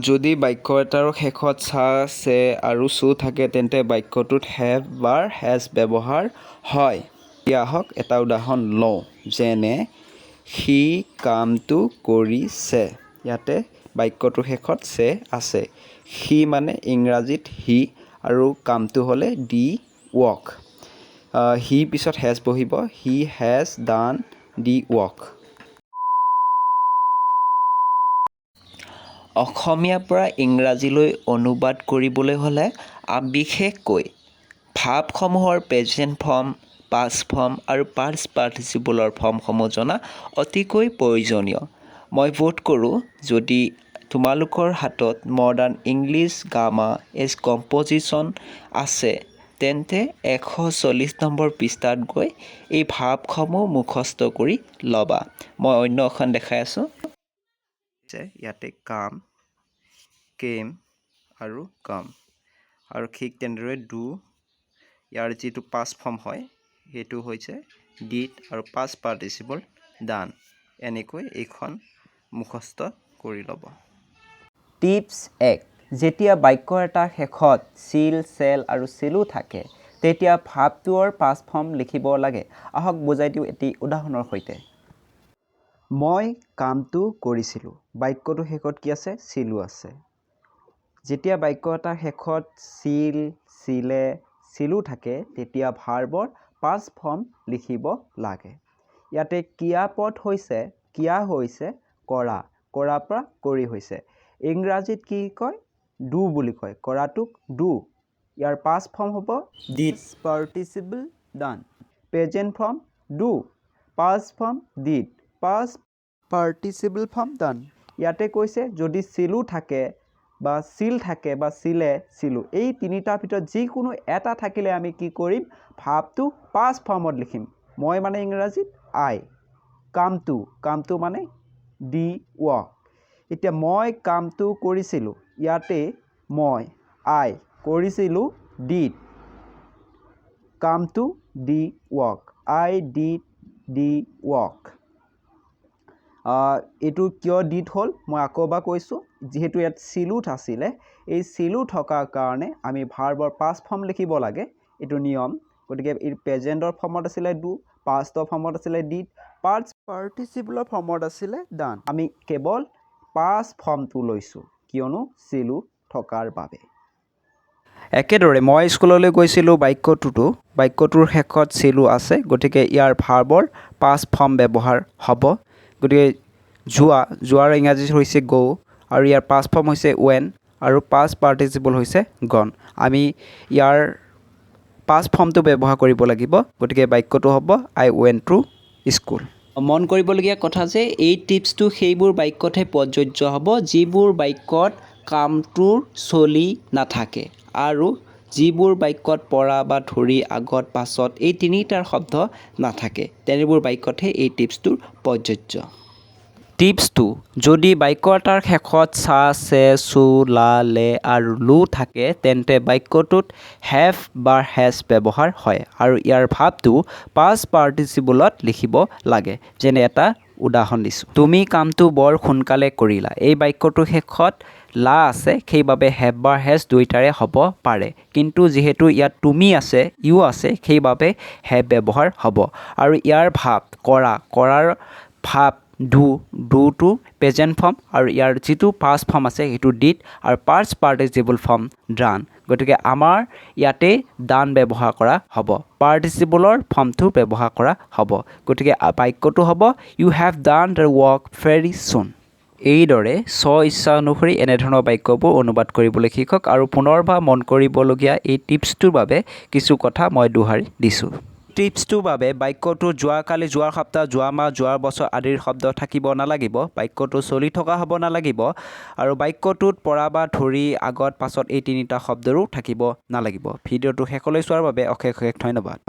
যদি বাক্য এটাৰ শেষত চা চে আৰু চু থাকে তেন্তে বাক্যটোত হেভ বা হেজ ব্যৱহাৰ হয়। এতিয়া আহক এটা উদাহৰণ লওঁ, যেনে সি কামটো কৰিছে। ইয়াতে বাক্যটোৰ শেষত চে আছে। সি মানে ইংৰাজীত হি আৰু কামটো হ'লে দি ৱৰ্ক। হি পিছত হেজ বহিব, he has done the work. অসমীয়াৰ পৰা ইংৰাজীলৈ অনুবাদ কৰিবলৈ হ'লে বিশেষকৈ ভাৱসমূহৰ প্ৰেজেণ্ট ফৰ্ম, পাষ্ট ফৰ্ম আৰু পাষ্ট পাৰ্টিচিপলৰ ফৰ্মসমূহ জনা অতিকৈ প্ৰয়োজনীয়। মই বোধ কৰোঁ যদি তোমালোকৰ হাতত মডাৰ্ণ ইংলিছ গ্ৰামাৰ এজ কম্প'জিশ্যন আছে তেন্তে 140 নম্বৰ পৃষ্ঠাত গৈ এই ভাৱসমূহ মুখস্থ কৰি ল'বা। মই অন্য এখন দেখাই আছোঁ। ইয়াতে কাম, কেম আৰু কাম, আৰু ঠিক তেনেদৰে ডু, ইয়াৰ যিটো পাষ্ট ফৰ্ম হয় সেইটো হৈছে ডিড আৰু পাষ্ট পাৰ্টিচিপল ডান। এনেকৈ এইখন মুখস্থ কৰি ল'ব। টিপছ 1, যেতিয়া বাক্য এটাৰ শেষত ছিল, চেল আৰু চিলো থাকে তেতিয়া ভাৱটোৰ পাষ্ট ফৰ্ম লিখিব লাগে। আহক বুজাই দিওঁ এটি উদাহৰণৰ সৈতে। মই কামটো কৰিছিলোঁ। বাক্যটোৰ শেষত কি আছে? চিলো আছে। যেতিয়া বাক্য এটাৰ শেষত ছিল, চিলে, চিলো থাকে তেতিয়া ভাৰ্বৰ পাষ্ট ফৰ্ম লিখিব লাগে। ইয়াতে ক্ৰিয়াপদ হৈছে কৰা, কৰাৰ পৰা কৰি হৈছে। ইংৰাজীত কি কয়? ডু বুলি কয়। কৰাটোক ডু। ইয়াৰ পাষ্ট ফৰ্ম হ'ব did. Participle done. Present form do. Past form did. Past participle form done. ইয়াতে কৈছে যদি চিলো থাকে বা চিল থাকে বা চিলে, চিলো, এই তিনিটাৰ ভিতৰত যিকোনো এটা থাকিলে আমি কি কৰিম? ভাৱটো পাষ্ট ফৰ্মত লিখিম। মই মানে ইংৰাজীত আই। কামটো মানে ডি ৱৰ্ক। এতিয়া মই কামটো কৰিছিলোঁ। ইয়াতে মই আই, কৰিছিলোঁ ডিড, কামটো D work. I did the work. এইটো কিয় ডিড হ'ল মই আকৌ এবাৰ কৈছোঁ, যিহেতু ইয়াত চিলোট আছিলে, এই চিলো থকাৰ কাৰণে আমি ভাৰ্বৰ পাষ্ট ফৰ্ম লিখিব লাগে, এইটো নিয়ম। গতিকে এই প্ৰেজেণ্টৰ ফৰ্মত আছিলে ডু, পাষ্টৰ ফৰ্মত আছিলে ডিড, পাষ্ট পাৰ্টিচিপলৰ ফৰ্মত আছিলে ডান। আমি কেৱল পাষ্ট ফৰ্মটো লৈছোঁ কিয়নো চিলো থকাৰ বাবে। একেদৰে মই স্কুললৈ গৈছিলোঁ বাক্যটোৰ শেষত চিলো আছে, গতিকে ইয়াৰ ভাৰ্বৰ পাষ্ট ফৰ্ম ব্যৱহাৰ হ'ব। গতিকে যোৱাৰ ইংৰাজী হৈছে গো, আৰু ইয়াৰ পাষ্ট ফৰ্ম হৈছে ৱেন, আৰু পাষ্ট পাৰ্টিচিপল হৈছে গন। আমি ইয়াৰ পাষ্ট ফৰ্মটো ব্যৱহাৰ কৰিব লাগিব। গতিকে বাক্যটো হ'ব আই ৱেণ্ট টু স্কুল। মন কৰিবলগীয়া কথা যে এই টিপছটো সেইবোৰ বাক্যতহে প্ৰযোজ্য হ'ব যিবোৰ বাক্যত কামটোৰ চলি নাথাকে, আৰু যিবোৰ বাক্যত পৰা বা ধৰি আগত পাছত এই তিনিটাৰ শব্দ নাথাকে তেনেবোৰ বাক্যতহে এই টিপছটোৰ প্ৰযোজ্য। টিপছ 2, যদি বাক্য এটাৰ শেষত চা, চে, চু, লা, লে আৰু লু থাকে তেন্তে বাক্যটোত হেভ বা হেজ ব্যৱহাৰ হয় আৰু ইয়াৰ ভাৱটো পাষ্ট পাৰ্টিচিপলত লিখিব লাগে। যেনে এটা উদাহৰণ দিছোঁ, তুমি কামটো বৰ সোনকালে কৰিলা। এই বাক্যটোৰ শেষত লা আছে, সেইবাবে হেভ বা হেজ দুয়োটাৰে হ'ব পাৰে, কিন্তু যিহেতু ইয়াত তুমি আছে, ইউ আছে, সেইবাবে হেভ ব্যৱহাৰ হ'ব। আৰু ইয়াৰ ভাৱ কৰাৰ ভাৱ ডুটো প্ৰেজেণ্ট ফৰ্ম, আৰু ইয়াৰ যিটো পাষ্ট ফৰ্ম আছে সেইটো ডিড, আৰু পাষ্ট পাৰ্টিচিপল ফৰ্ম ডান। গতিকে আমাৰ ইয়াতে ডান ব্যৱহাৰ কৰা হ'ব, পাৰ্টিচিপলৰ ফৰ্মটো ব্যৱহাৰ কৰা হ'ব। গতিকে বাক্যটো হ'ব you have done the work very soon. এইদৰে ইচ্ছা অনুসৰি এনেধৰণৰ বাক্যবোৰ অনুবাদ কৰিবলৈ শিকক। আৰু পুনৰবাৰ মন কৰিবলগীয়া এই টিপছটোৰ বাবে কিছু কথা মই দোহাৰি দিছোঁ। টিপছটোৰ বাবে বাক্যটো যোৱাকালি, যোৱাৰ সপ্তাহ, যোৱা মাহ, যোৱাৰ বছৰ আদিৰ শব্দ থাকিব নালাগিব। বাক্যটো চলি থকা হ'ব নালাগিব, আৰু বাক্যটোত পৰা বা ধৰি আগত পাছত এই তিনিটা শব্দৰো থাকিব নালাগিব। ভিডিঅ'টো শেষলৈ চোৱাৰ বাবে অশেষ ধন্যবাদ।